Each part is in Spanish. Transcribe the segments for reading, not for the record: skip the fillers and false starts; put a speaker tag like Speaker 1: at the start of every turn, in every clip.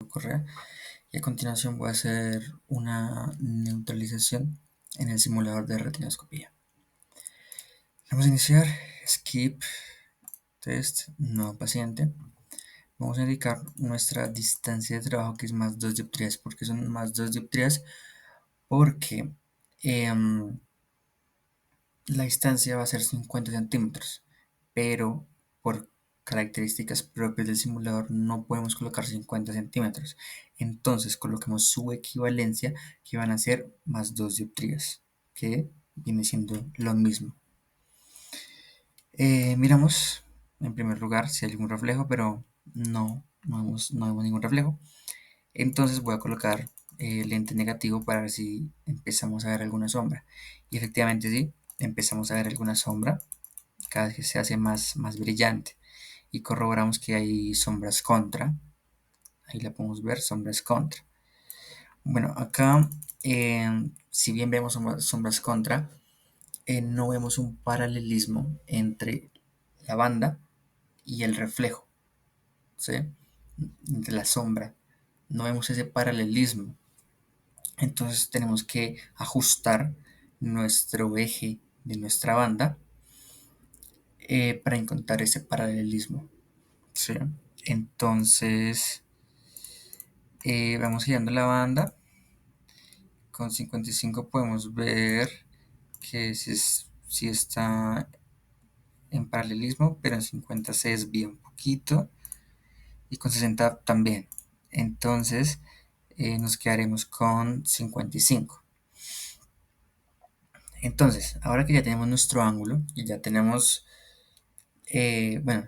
Speaker 1: Correa y a continuación voy a hacer una neutralización en el simulador de retinoscopía. Vamos a iniciar, skip, test, nuevo paciente. Vamos a indicar nuestra distancia de trabajo que es más 2 dioptrías. ¿Por qué son más 2 dioptrías? Porque la distancia va a ser 50 centímetros, pero por características propias del simulador no podemos colocar 50 centímetros. Entonces colocamos su equivalencia, que van a ser más 2 dioptrías, que viene siendo lo mismo. Miramos en primer lugar si hay algún reflejo, pero no vemos ningún reflejo. Entonces voy a colocar lente negativo para ver si empezamos a ver alguna sombra. Y efectivamente sí, empezamos a ver alguna sombra cada vez que se hace más brillante. Y corroboramos que hay sombras contra. Ahí la podemos ver, sombras contra. Bueno, acá, si bien vemos sombras contra, no vemos un paralelismo entre la banda y el reflejo, ¿sí? Entre la sombra. No vemos ese paralelismo. Entonces tenemos que ajustar nuestro eje de nuestra banda para encontrar ese paralelismo, ¿sí? Entonces vamos girando la banda. Con 55 podemos ver que si está en paralelismo, pero en 50 se desvía un poquito y con 60 también. Entonces nos quedaremos con 55. Entonces, ahora que ya tenemos nuestro ángulo y ya tenemos,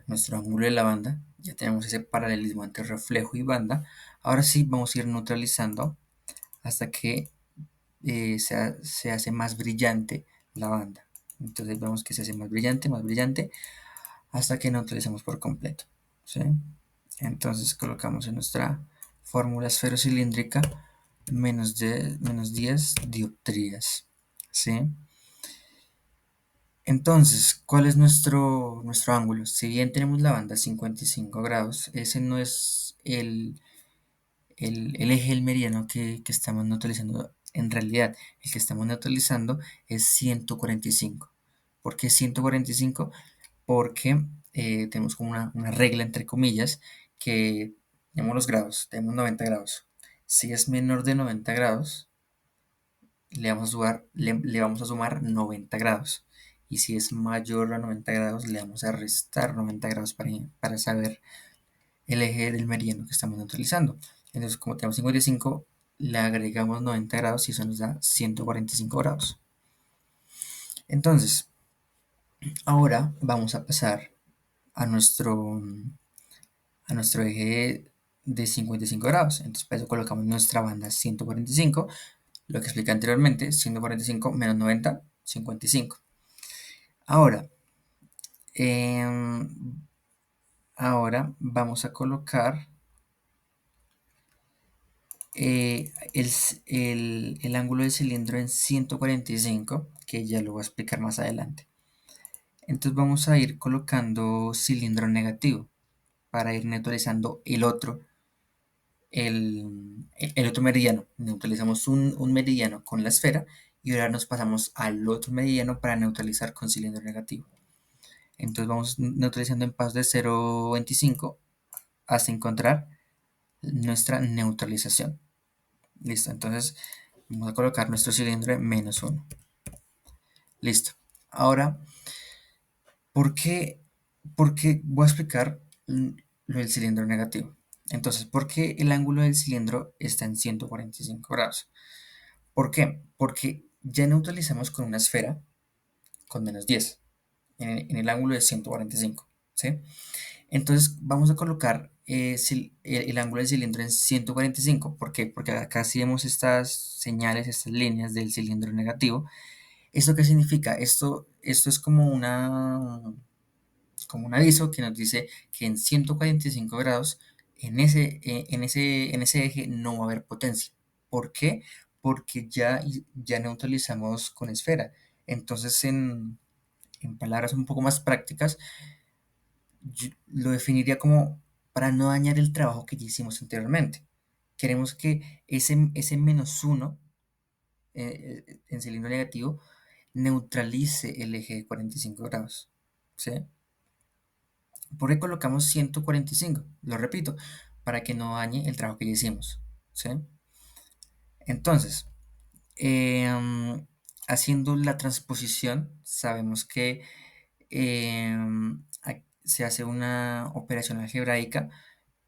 Speaker 1: nuestro ángulo de la banda, ya tenemos ese paralelismo entre reflejo y banda, ahora sí vamos a ir neutralizando hasta que se hace más brillante la banda. Entonces vemos que se hace más brillante, hasta que neutralizamos por completo, ¿sí? Entonces colocamos en nuestra fórmula esferocilíndrica menos 10 dioptrías, ¿sí? Entonces, ¿cuál es nuestro ángulo? Si bien tenemos la banda 55 grados, ese no es el eje del meridiano que estamos neutralizando en realidad. El que estamos neutralizando es 145. ¿Por qué 145? Porque tenemos como una regla entre comillas que tenemos los grados, tenemos 90 grados. Si es menor de 90 grados, le vamos a sumar 90 grados. Y si es mayor a 90 grados, le vamos a restar 90 grados para saber el eje del meridiano que estamos neutralizando. Entonces, como tenemos 55, le agregamos 90 grados y eso nos da 145 grados. Entonces, ahora vamos a pasar a nuestro eje de 55 grados. Entonces, para eso colocamos nuestra banda 145, lo que expliqué anteriormente, 145 menos 90, 55. Ahora, ahora vamos a colocar el ángulo del cilindro en 145, que ya lo voy a explicar más adelante. Entonces vamos a ir colocando cilindro negativo para ir neutralizando el otro meridiano. Neutralizamos un meridiano con la esfera y ahora nos pasamos al otro meridiano para neutralizar con cilindro negativo. Entonces vamos neutralizando en pasos de 0,25 hasta encontrar nuestra neutralización. Listo, entonces vamos a colocar nuestro cilindro en -1. Listo. Ahora, ¿por qué voy a explicar lo del cilindro negativo? Entonces, ¿por qué el ángulo del cilindro está en 145 grados? ¿Por qué? Porque ya neutralizamos con una esfera con -10 en el ángulo de 145, ¿sí? Entonces vamos a colocar el ángulo del cilindro en 145. ¿Por qué? Porque acá sí vemos estas señales, estas líneas del cilindro negativo. ¿Esto qué significa? Esto es como un aviso que nos dice que en 145 grados en ese eje no va a haber potencia. ¿Por qué? Porque ya neutralizamos con esfera. Entonces, en palabras un poco más prácticas, yo lo definiría como para no dañar el trabajo que ya hicimos anteriormente. queremos que ese -1 en cilindro negativo neutralice el eje de 45 grados. ¿Sí? ¿Por qué colocamos 145? Lo repito, para que no dañe el trabajo que ya hicimos. ¿Sí? Entonces, em, haciendo la transposición, sabemos que se hace una operación algebraica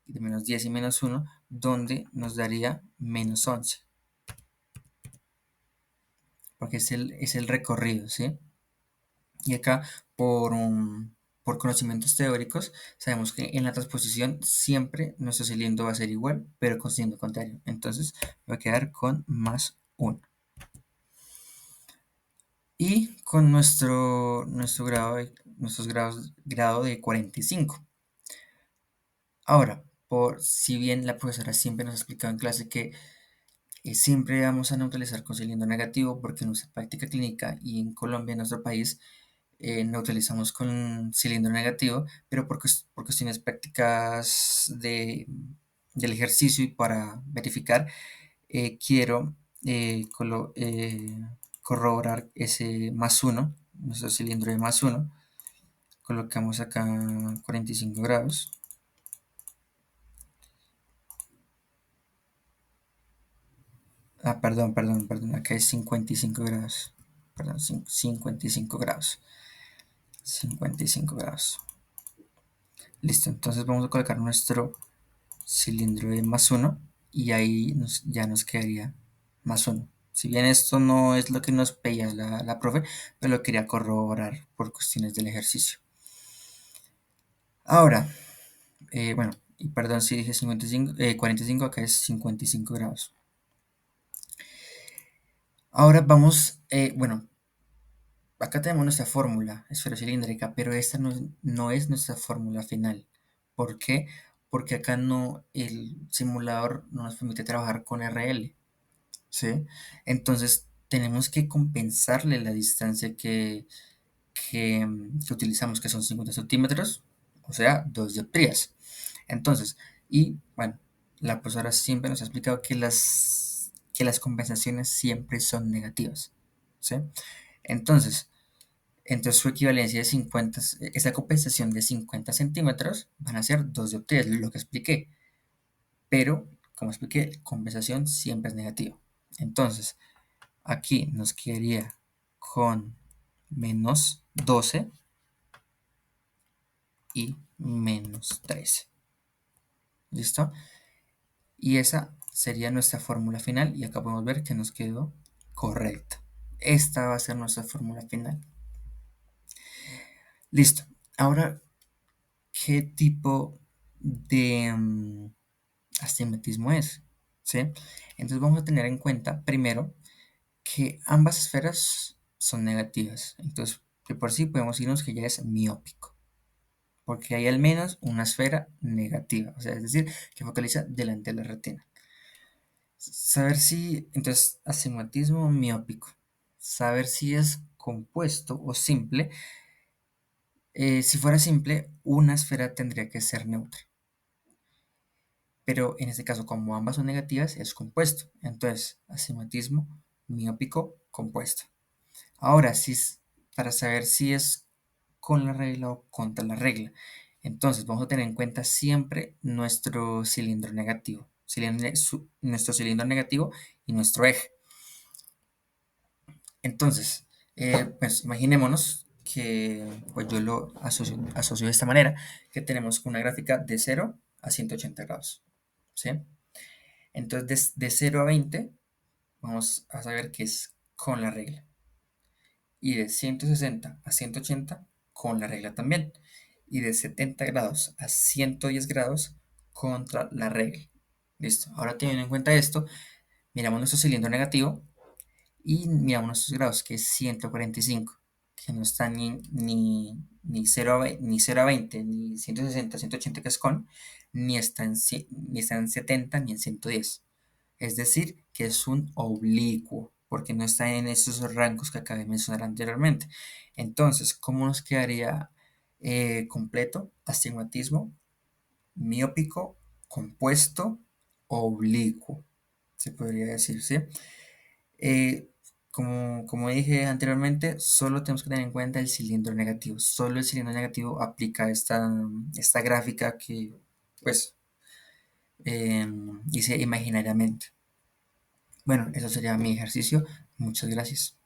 Speaker 1: de -10 y -1, donde nos daría -11, porque es el recorrido, ¿sí? Y acá, por, por conocimientos teóricos, sabemos que en la transposición siempre nuestro cilindro va a ser igual, pero con signo contrario. Entonces, va a quedar con +1. Y con nuestro grado de 45. Ahora, si bien la profesora siempre nos ha explicado en clase que siempre vamos a neutralizar con cilindro negativo, porque en nuestra práctica clínica y en Colombia, en nuestro país, neutralizamos con cilindro negativo, pero por cuestiones prácticas del ejercicio y para verificar, quiero corroborar ese +1, nuestro cilindro de +1. Colocamos acá 45 grados. Perdón, acá es 55 grados. Perdón, 55 grados. 55 grados. Listo, entonces vamos a colocar nuestro cilindro de +1 y ahí ya nos quedaría +1. Si bien esto no es lo que nos pedía la profe, pero lo quería corroborar por cuestiones del ejercicio. Ahora, bueno, y perdón si dije 45, acá es 55 grados. Ahora vamos, bueno, acá tenemos nuestra fórmula esferocilíndrica, pero esta no es nuestra fórmula final. ¿Por qué? Porque acá el simulador no nos permite trabajar con RL, ¿sí? Entonces tenemos que compensarle la distancia que utilizamos, que son 50 centímetros, o sea, 2 dioptrías. Entonces, y bueno, la profesora siempre nos ha explicado que las compensaciones siempre son negativas, ¿sí? Entonces, su equivalencia de 50, esa compensación de 50 centímetros van a ser 2 dioptrías, lo que expliqué. Pero, como expliqué, compensación siempre es negativo. Entonces, aquí nos quedaría con -12 y -13. ¿Listo? Y esa sería nuestra fórmula final. Y acá podemos ver que nos quedó correcta. Esta va a ser nuestra fórmula final. Listo. Ahora, ¿qué tipo de astigmatismo es? ¿Sí? Entonces vamos a tener en cuenta primero que ambas esferas son negativas. Entonces, de por sí podemos decirnos que ya es miópico, porque hay al menos una esfera negativa, o sea, es decir, que focaliza delante de la retina. Saber si, entonces, astigmatismo miópico, saber si es compuesto o simple. Si fuera simple, una esfera tendría que ser neutra, pero en este caso, como ambas son negativas, es compuesto. Entonces, astigmatismo miópico compuesto. Ahora, para saber si es con la regla o contra la regla. Entonces, vamos a tener en cuenta siempre nuestro cilindro negativo, nuestro cilindro negativo y nuestro eje. Entonces, pues imaginémonos que pues yo lo asocio de esta manera, que tenemos una gráfica de 0 a 180 grados. ¿Sí? Entonces, de 0 a 20, vamos a saber que es con la regla. Y de 160 a 180 con la regla también. Y de 70 grados a 110 grados contra la regla. Listo. Ahora teniendo en cuenta esto, miramos nuestro cilindro negativo y miramos nuestros grados, que es 145, que no está ni 0 a 20, ni 160, 180 que es con, ni está en 70 ni en 110. Es decir, que es un oblicuo, porque no está en esos rangos que acabé de mencionar anteriormente. Entonces, ¿cómo nos quedaría completo? Astigmatismo miópico, compuesto oblicuo, se podría decir, ¿sí? Eh, como dije anteriormente, solo tenemos que tener en cuenta el cilindro negativo. Solo el cilindro negativo aplica esta gráfica que, pues, hice imaginariamente. Bueno, eso sería mi ejercicio. Muchas gracias.